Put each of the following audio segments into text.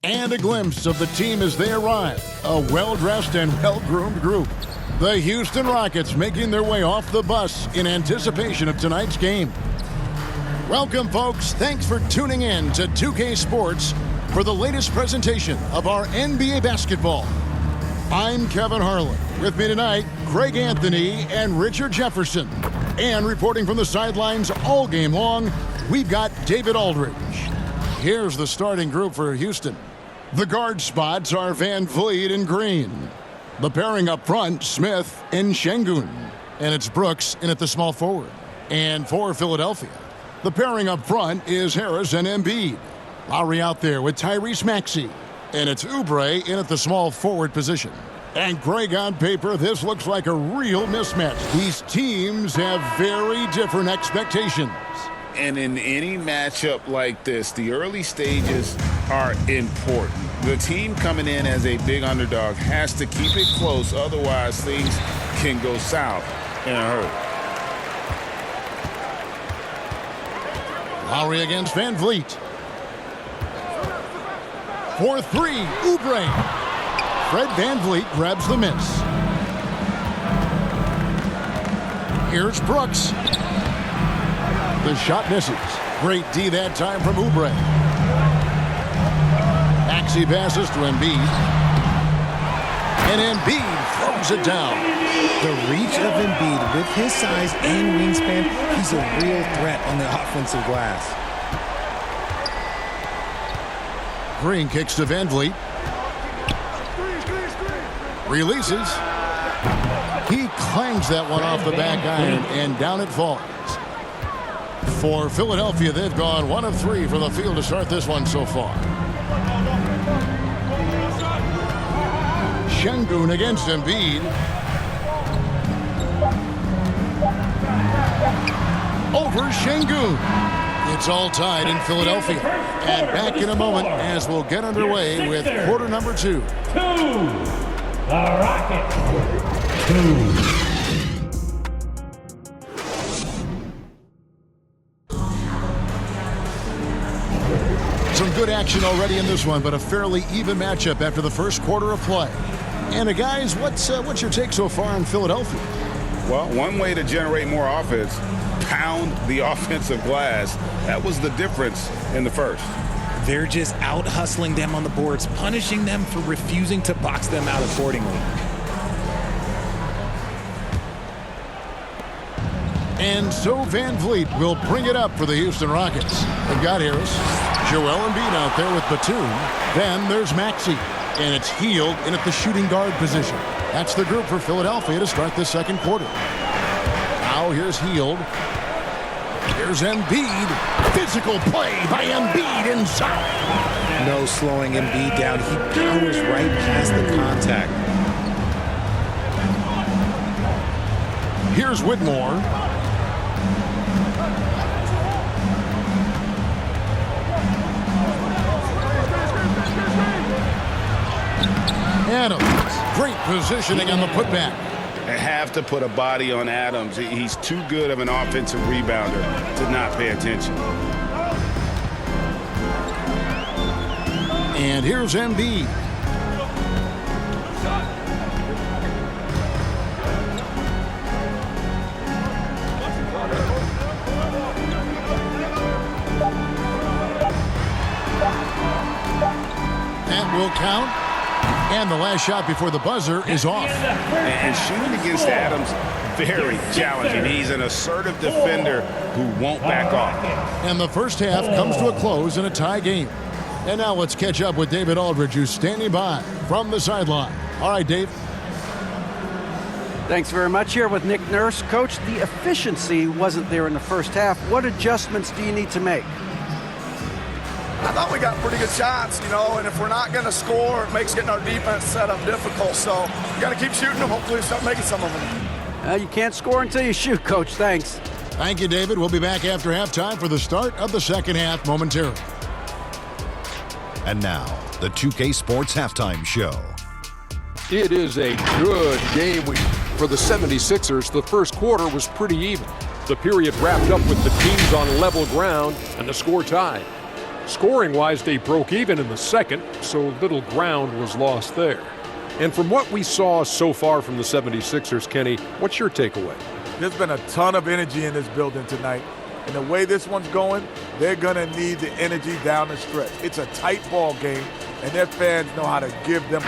And a glimpse of the team as they arrive. A well-dressed and well-groomed group. The Houston Rockets making their way off the bus in anticipation of tonight's game. Welcome, folks. Thanks for tuning in to 2K Sports for the latest presentation of our NBA basketball. I'm Kevin Harlan. With me tonight, Greg Anthony and Richard Jefferson. And reporting from the sidelines all game long, we've got David Aldridge. Here's the starting group for Houston. The guard spots are Van Vliet and Green. The pairing up front, Smith and Şengün. And it's Brooks in at the small forward. And for Philadelphia, the pairing up front is Harris and Embiid. Lowry out there with Tyrese Maxey. And it's Oubre in at the small forward position. And Greg, on paper, this looks like a real mismatch. These teams have very different expectations. And in any matchup like this, the early stages are important. The team coming in as a big underdog has to keep it close, otherwise things can go south in a hurry. Lowry against Van Vliet. For three, Oubre. Fred Van Vliet grabs the miss. Here's Brooks. The shot misses. Great D that time from Oubre. Maxey passes to Embiid. And Embiid throws it down. The reach of Embiid with his size and wingspan, he's a real threat on the offensive glass. Green kicks to Van Vliet. Releases. He clangs that one off the back iron, and down it falls. For Philadelphia, they've gone 1 of 3 from the field to start this one so far. Şengün against Embiid. Over Şengün. It's all tied in Philadelphia. And back in a moment as we'll get underway with quarter number 2. The Rockets. 2. Some good action already in this one, but a fairly even matchup after the first quarter of play. And guys, what's your take so far on Philadelphia? Well, one way to generate more offense, pound the offensive glass. That was the difference in the first. They're just out hustling them on the boards, punishing them for refusing to box them out accordingly. And so Van Vliet will bring it up for the Houston Rockets. They've got Harris, Joel Embiid out there with Batum. Then there's Maxey, and it's Hield in at the shooting guard position. That's the group for Philadelphia to start the second quarter. Now here's Hield. Here's Embiid. Physical play by Embiid inside. No slowing Embiid down. He powers right past the contact. Here's Whitmore. Adams, great positioning on the putback. They have to put a body on Adams. He's too good of an offensive rebounder to not pay attention. And here's Embiid. That will count. And the last shot before the buzzer is off. And shooting against Adams, very challenging. He's an assertive defender who won't back off. And the first half comes to a close in a tie game. And now let's catch up with David Aldridge, who's standing by from the sideline. All right, Dave. Thanks very much. Here with Nick Nurse. Coach, the efficiency wasn't there in the first half. What adjustments do you need to make? I thought we got pretty good shots, and if we're not going to score, it makes getting our defense set up difficult. So we got to keep shooting them. Hopefully we start making some of them. You can't score until you shoot, Coach. Thanks. Thank you, David. We'll be back after halftime for the start of the second half momentarily. And now, the 2K Sports Halftime Show. It is a good game. For the 76ers, the first quarter was pretty even. The period wrapped up with the teams on level ground and the score tied. Scoring-wise, they broke even in the second, so little ground was lost there. And from what we saw so far from the 76ers, Kenny, what's your takeaway? There's been a ton of energy in this building tonight. And the way this one's going, they're going to need the energy down the stretch. It's a tight ball game, and their fans know how to give them.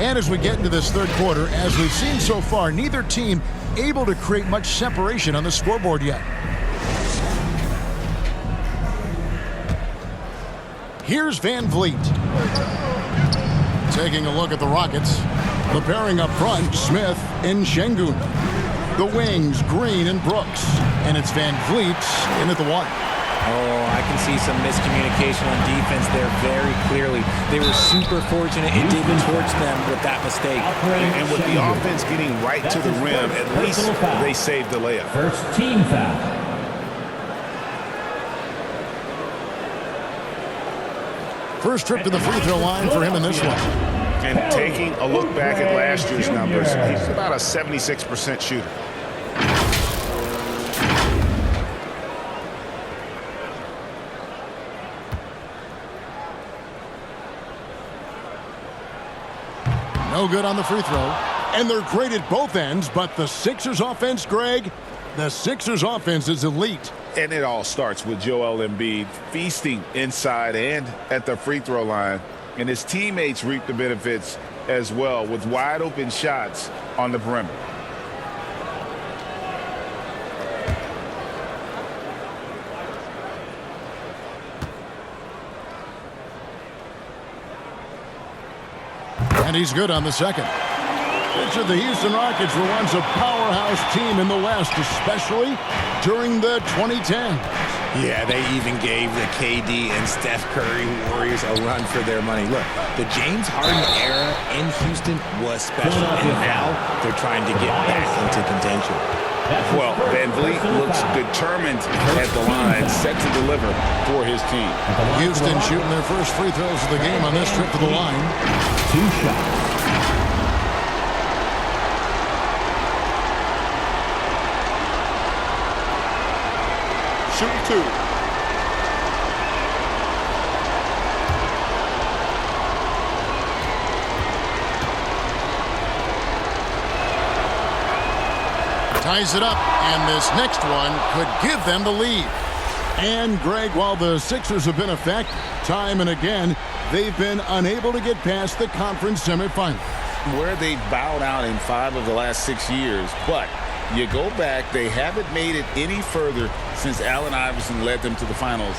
And as we get into this third quarter, as we've seen so far, neither team able to create much separation on the scoreboard yet. Here's Van Vliet. Taking a look at the Rockets. The pairing up front, Smith and Şengün. The wings, Green and Brooks. And it's Van Vliet in at the one. Oh, I can see some miscommunication on defense there very clearly. They were super fortunate it didn't torch them with that mistake. And with the offense getting right to the rim, at least they saved the layup. First team foul. First trip to the free throw line for him in this one. And taking a look back at last year's numbers, he's about a 76% shooter. No good on the free throw. And they're great at both ends, but the Sixers offense, Greg, the Sixers offense is elite. And it all starts with Joel Embiid feasting inside and at the free throw line. And his teammates reap the benefits as well with wide open shots on the perimeter. And he's good on the second. Picture the Houston Rockets were once a powerhouse team in the West, especially during the 2010s. Yeah, they even gave the KD and Steph Curry Warriors a run for their money. Look, the James Harden era in Houston was special, and now they're trying to get back into contention. Well, Van Vliet looks determined at the line, set to deliver for his team. Houston shooting their first free throws of the game on this trip to the line. 2 shots. Shoot 2. Ties it up, and this next one could give them the lead. And, Greg, while the Sixers have been a fact, time and again, they've been unable to get past the conference semifinal. Where they've bowed out in 5 of the last 6 years, but you go back, they haven't made it any further since Allen Iverson led them to the finals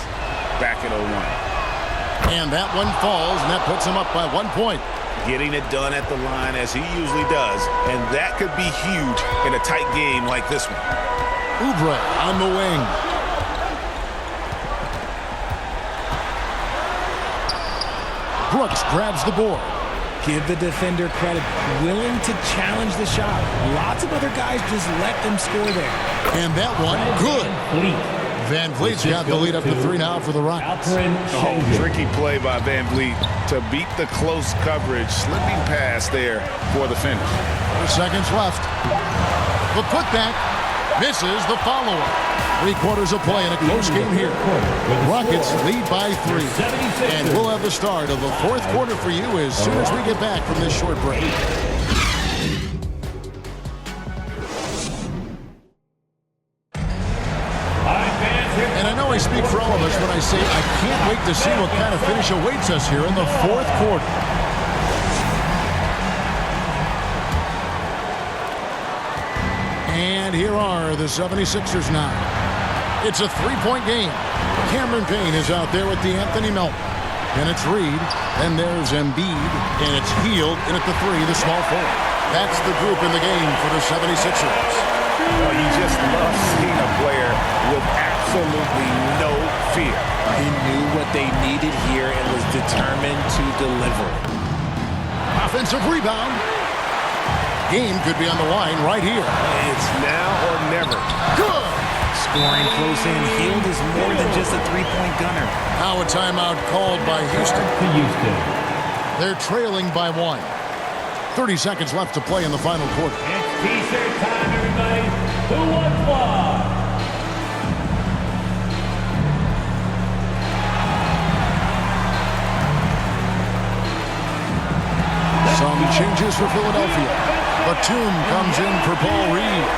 back in 01. And that one falls, and that puts them up by 1 point. Getting it done at the line as he usually does, and that could be huge in a tight game like this one. Oubre on the wing. Brooks grabs the board. Give the defender credit, willing to challenge the shot. Lots of other guys just let them score there. And that one, good. Van Vliet's got the lead up to 3 now for the Rockets. Tricky play by Van Vliet to beat the close coverage. Slipping pass there for the finish. 4 seconds left. The putback misses the follow-up. 3 quarters of play in a close game here. Rockets lead by 3. And we'll have the start of the 4th quarter for you as soon as we get back from this short break. And I know I speak for all of us when I say I can't wait to see what kind of finish awaits us here in the 4th quarter. And here are the 76ers now. It's a 3-point game. Cameron Payne is out there with DeAnthony Melton. And it's Reed. Then there's Embiid. And it's Hield in at the 3, the small forward. That's the group in the game for the 76ers. Well, you just love seeing a player with absolutely no fear. He knew what they needed here and was determined to deliver. Offensive rebound. Game could be on the line right here. It's now or never. Good. scoring close in. Hield is more than just a three-point gunner. Now a timeout called by Houston. To Houston. They're trailing by 1. 30 seconds left to play in the final quarter. It's T-shirt time, everybody. Who wants one? Some changes for Philadelphia. Batum comes in for Paul Reed.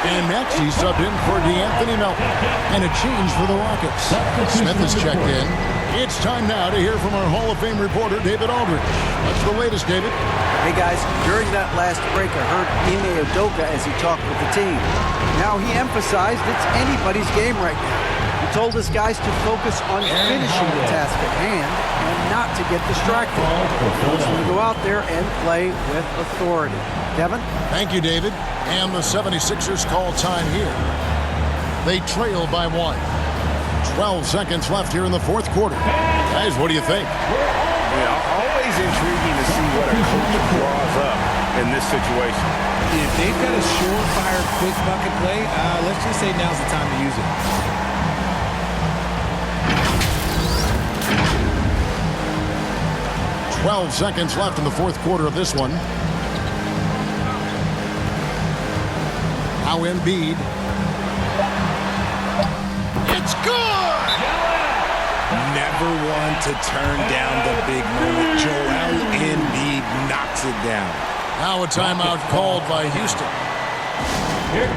And next he subbed in for DeAnthony Melton. And a change for the Rockets. Smith is checked in. It's time now to hear from our Hall of Fame reporter, David Aldridge. What's the latest, David? Hey guys, during that last break, I heard Ime Udoka as he talked with the team. Now he emphasized it's anybody's game right now. He told his guys to focus on finishing the task at hand and not to get distracted. He wants them to go out there and play with authority. Kevin? Thank you, David. And the 76ers call time here. They trail by 1. 12 seconds left here in the fourth quarter. Guys, what do you think? Yeah, always intriguing to see what a coach draws up in this situation. If they've got a surefire quick bucket play, let's just say now's the time to use it. "12 seconds left in the fourth quarter of this one. Now Embiid. It's good! Never one to turn down the big moment. Joel Embiid knocks it down. Now a timeout called by Houston.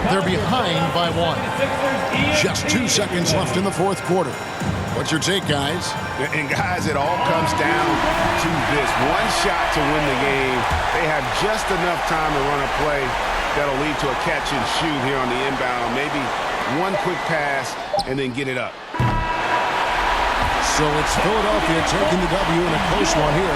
They're behind by 1. Just 2 seconds left in the fourth quarter. What's your take, guys? And guys, it all comes down to this. One shot to win the game. They have just enough time to run a play that'll lead to a catch and shoot here on the inbound. Maybe one quick pass and then get it up. So it's Philadelphia taking the W in a close one here.